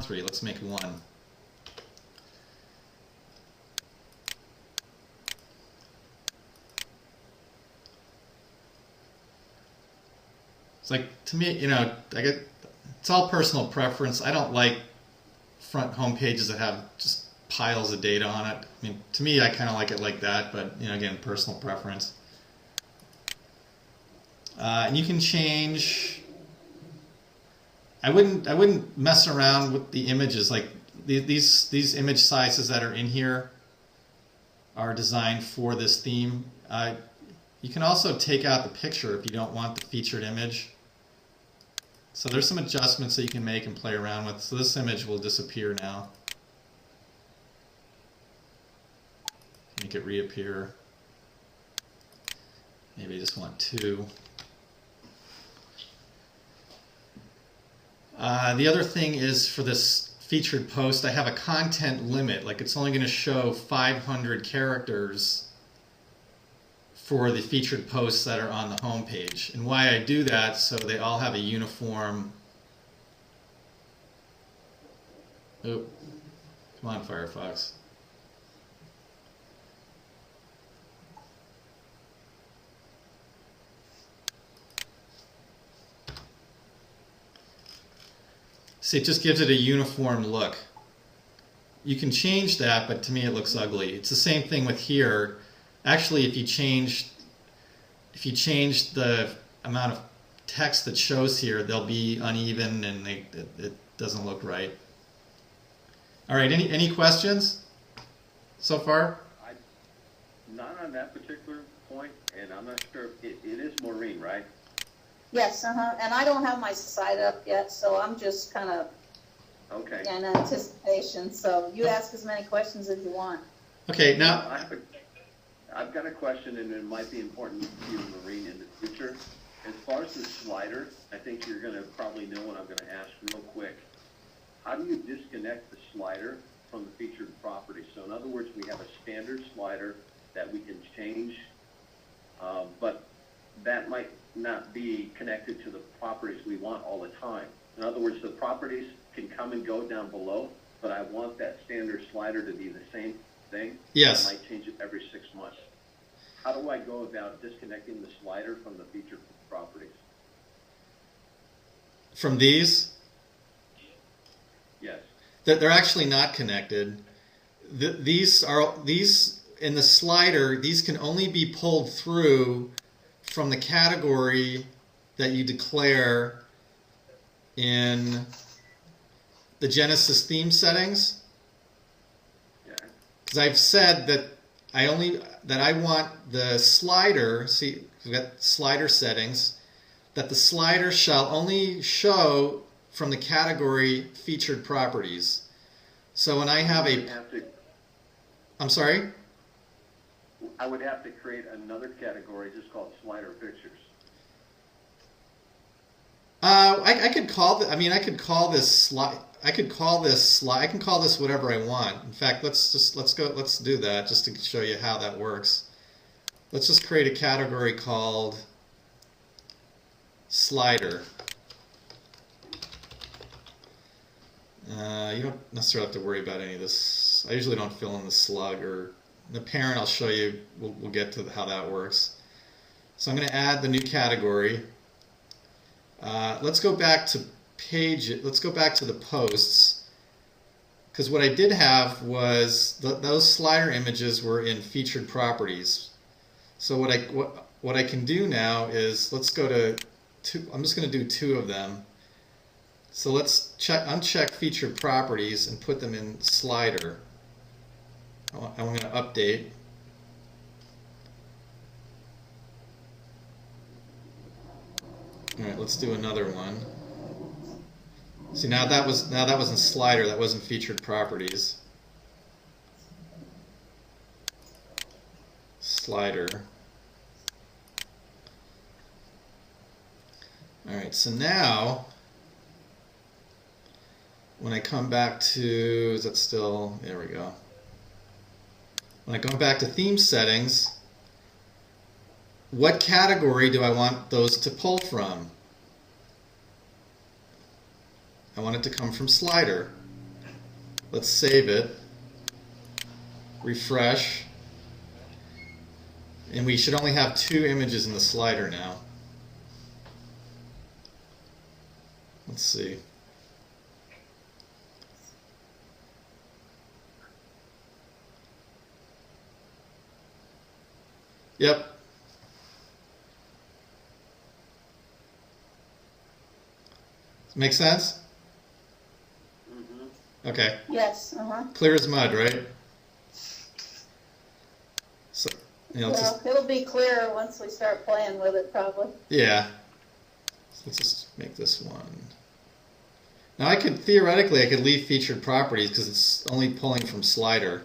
want 3. Let's make 1. It's like, to me, you know, it's all personal preference. I don't like front home pages that have just piles of data on it. I mean, to me, I kind of like it like that, but, you know, again, personal preference. And you can change. I wouldn't mess around with the images. Like these image sizes that are in here are designed for this theme. You can also take out the picture if you don't want the featured image. So there's some adjustments that you can make and play around with. So this image will disappear now. Make it reappear. Maybe I just want 2. The other thing is, for this featured post, I have a content limit. Like, it's only going to show 500 characters for the featured posts that are on the home page. And why I do that, so they all have a uniform. Oh, come on, Firefox. See, it just gives it a uniform look. You can change that, but to me it looks ugly. It's the same thing with here. Actually, if you change the amount of text that shows here, they'll be uneven and it doesn't look right. All right, any questions so far? Not on that particular point, and I'm not sure if it is Maureen, right? Yes, and I don't have my site up yet, so I'm just kind of in anticipation. So you ask as many questions as you want. Okay, now I've got a question, and it might be important to you, Maureen, in the future. As far as the slider, I think you're going to probably know what I'm going to ask real quick. How do you disconnect the slider from the featured property? So in other words, we have a standard slider that we can change, but that might not be connected to the properties we want all the time. In other words, the properties can come and go down below, but I want that standard slider to be the same thing. Yes. I might change it every 6 months. How do I go about disconnecting the slider from the featured properties? From these? Yes. They're actually not connected. These in the slider, these can only be pulled through from the category that you declare in the Genesis theme settings. Because I've said that I want the slider, see, we've got slider settings, that the slider shall only show from the category featured properties. So when I have I'm sorry? I would have to create another category just called slider pictures. I can call this I can call this whatever I want. In fact, let's do that just to show you how that works. Let's just create a category called slider. You don't necessarily have to worry about any of this. I usually don't fill in the slug or the parent. I'll show you. We'll get to how that works. So I'm going to add the new category. Let's go back to Let's go back to the posts, because what I did have was those slider images were in featured properties. So what I can do now is, let's go to two. I'm just going to do 2 of them. So let's uncheck featured properties and put them in slider. I'm going to update. All right, let's do another one. See, now that was in slider. That wasn't featured properties. Slider. All right, so now when I come back to, is that still, there we go. When I go back to theme settings, what category do I want those to pull from? I want it to come from slider. Let's save it. Refresh. And we should only have 2 images in the slider now. Let's see. Yep. Make sense? Mm-hmm. Okay. Yes. Clear as mud, right? So, Well, it'll be clearer once we start playing with it, probably. Yeah. So let's just make this one. Now I could, theoretically, I could leave featured properties because it's only pulling from slider.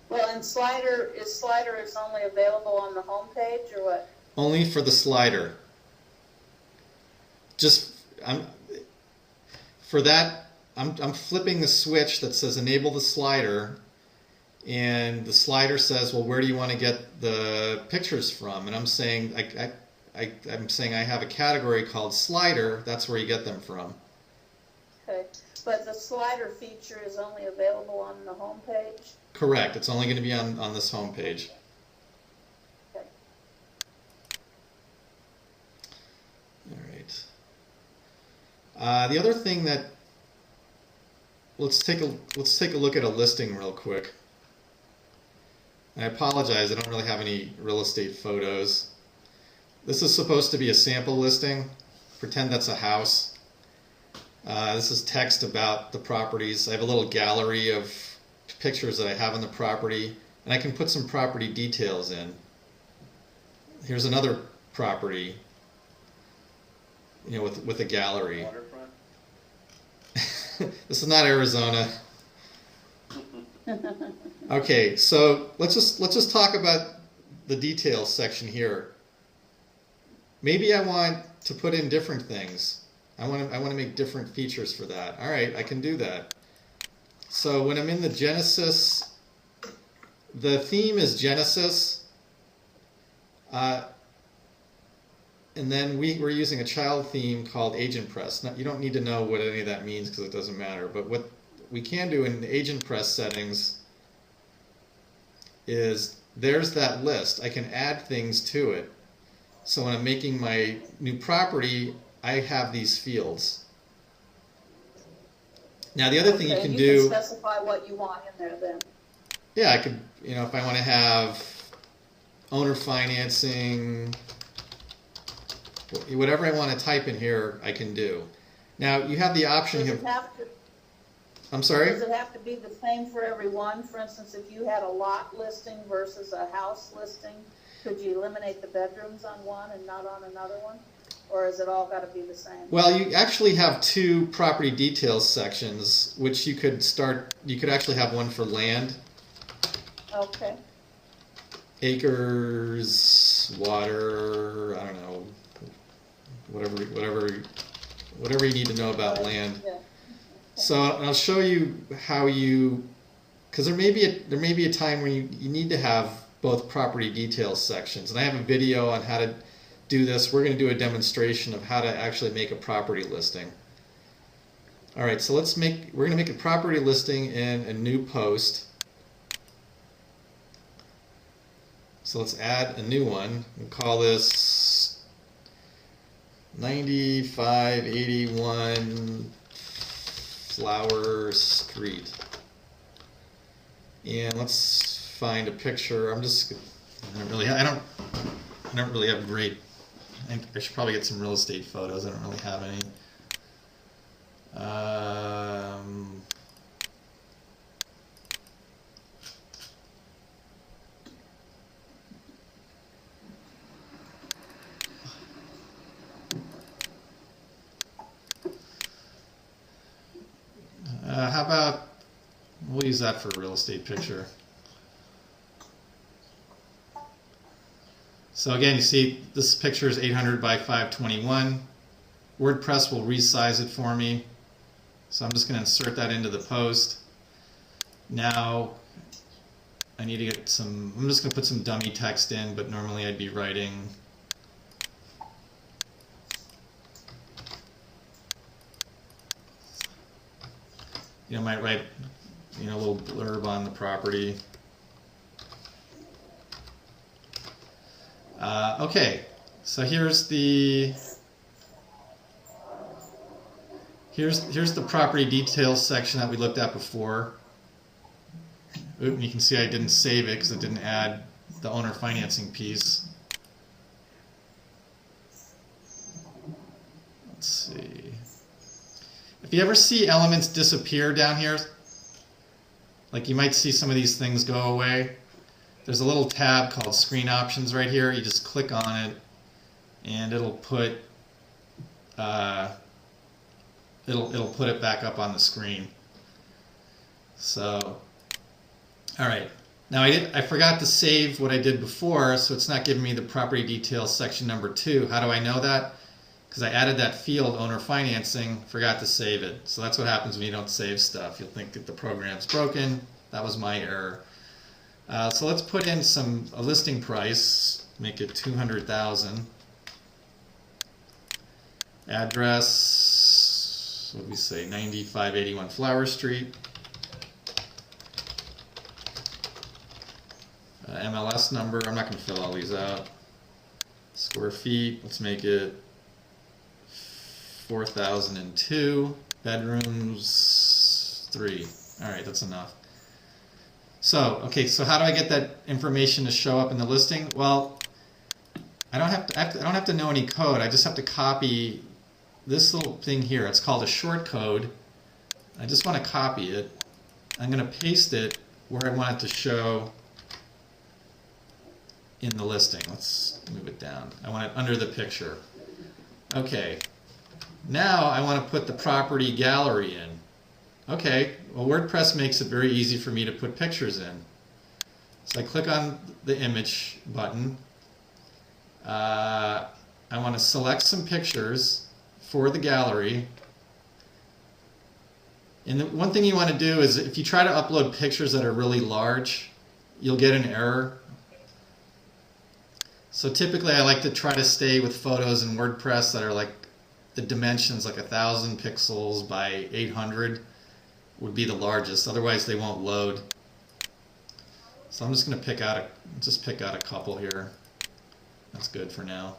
Well, and slider is only available on the home page or what? Only for the slider. Just for that, I'm flipping the switch that says enable the slider, and the slider says, well, where do you want to get the pictures from? And I'm saying I'm saying I have a category called slider. That's where you get them from. Okay, but the slider feature is only available on the home page? Correct. It's only going to be on this home page. Okay. All right. The other thing that let's take a look at a listing real quick. I apologize. I don't really have any real estate photos. This is supposed to be a sample listing. Pretend that's a house. This is text about the properties. I have a little gallery of pictures that I have on the property, and I can put some property details in. Here's another property, with a gallery. Waterfront? This is not Arizona. Okay, so let's just talk about the details section here. Maybe I want to put in different things. I want to make different features for that. All right, I can do that. So when I'm in the Genesis, the theme is Genesis, and then we're using a child theme called AgentPress. Now, you don't need to know what any of that means because it doesn't matter. But what we can do in the AgentPress settings is there's that list. I can add things to it. So when I'm making my new property, I have these fields. Now the other thing you can do... You can specify what you want in there then. Yeah, I could, if I want to have owner financing, whatever I want to type in here, I can do. Now you have the option... Does it have to, I'm sorry? Does it have to be the same for everyone? For instance, if you had a lot listing versus a house listing, could you eliminate the bedrooms on one and not on another one? Or has it all got to be the same? Well, you actually have 2 property details sections, which you could actually have one for land. Okay. Acres, water, I don't know, whatever you need to know about land. Yeah. Okay. So I'll show you how because there may be a time when you need to have both property details sections, and I have a video on how to do this. We're going to do a demonstration of how to actually make a property listing. All right, so we're going to make a property listing in a new post. So let's add a new one. We'll call this 9581 Flower Street. And let's find a picture. I don't really have great. I should probably get some real estate photos. I don't really have any. How about we'll use that for a real estate picture. So again, you see this picture is 800 by 521. WordPress will resize it for me. So I'm just going to insert that into the post. Now I need to get I'm just going to put some dummy text in, but normally I'd be writing might write, a little blurb on the property. Okay, so here's the property details section that we looked at before. Oop, you can see I didn't save it because it didn't add the owner financing piece. Let's see. If you ever see elements disappear down here, like you might see some of these things go away, there's a little tab called Screen Options right here. You just click on it, and it'll put it'll put it back up on the screen. So, all right. Now I forgot to save what I did before, so it's not giving me the property details section number 2. How do I know that? Because I added that field, owner financing, forgot to save it. So that's what happens when you don't save stuff. You'll think that the program's broken. That was my error. So let's put in a listing price, make it $200,000. Address, what do we say, 9581 Flower Street. MLS number, I'm not going to fill all these out. Square feet, let's make it 4,002. Bedrooms 3. All right, that's enough. So, okay, so how do I get that information to show up in the listing? Well, I don't have to know any code. I just have to copy this little thing here. It's called a short code. I just want to copy it. I'm going to paste it where I want it to show in the listing. Let's move it down. I want it under the picture. Okay. Now I want to put the property gallery in. Okay, well, WordPress makes it very easy for me to put pictures in. So I click on the image button. I want to select some pictures for the gallery. And the one thing you want to do is if you try to upload pictures that are really large, you'll get an error. So typically I like to try to stay with photos in WordPress that are like the dimensions like 1,000 pixels by 800 would be the largest. Otherwise they won't load. So I'm just going to pick out a couple here. That's good for now.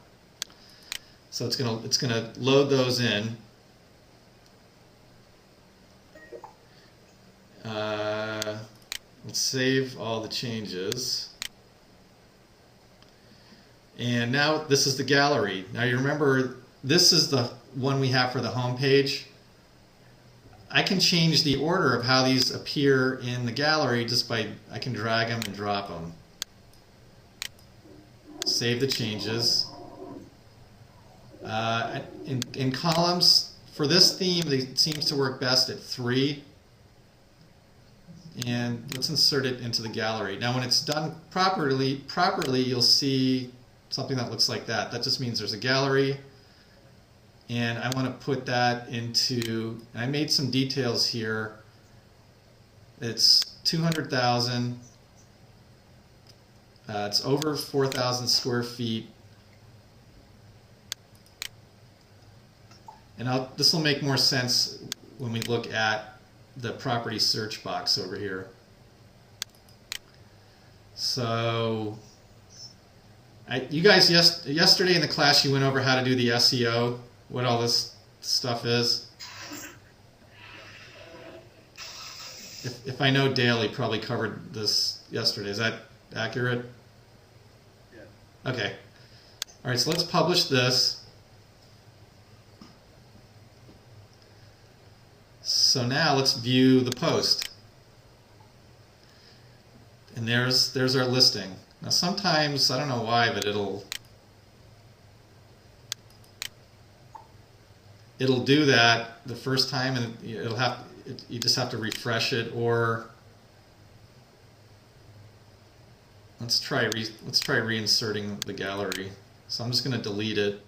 So it's going to load those in. Let's save all the changes. And now this is the gallery. Now you remember this is the one we have for the home page. I can change the order of how these appear in the gallery just by, I can drag them and drop them. Save the changes. In columns, for this theme, it seems to work best at 3. And let's insert it into the gallery. Now when it's done properly, you'll see something that looks like that. That just means there's a gallery. And I want to put that into, and I made some details here. It's 200,000. It's over 4,000 square feet. And this will make more sense when we look at the property search box over here. So, you guys, yesterday in the class you went over how to do the SEO, what all this stuff is. If I know Dale, he probably covered this yesterday. Is that accurate? Yeah. Okay. All right, so let's publish this. So now let's view the post. And there's our listing. Now sometimes, I don't know why, but it'll do that the first time, and you just have to refresh it, or let's try reinserting the gallery. So I'm just going to delete it.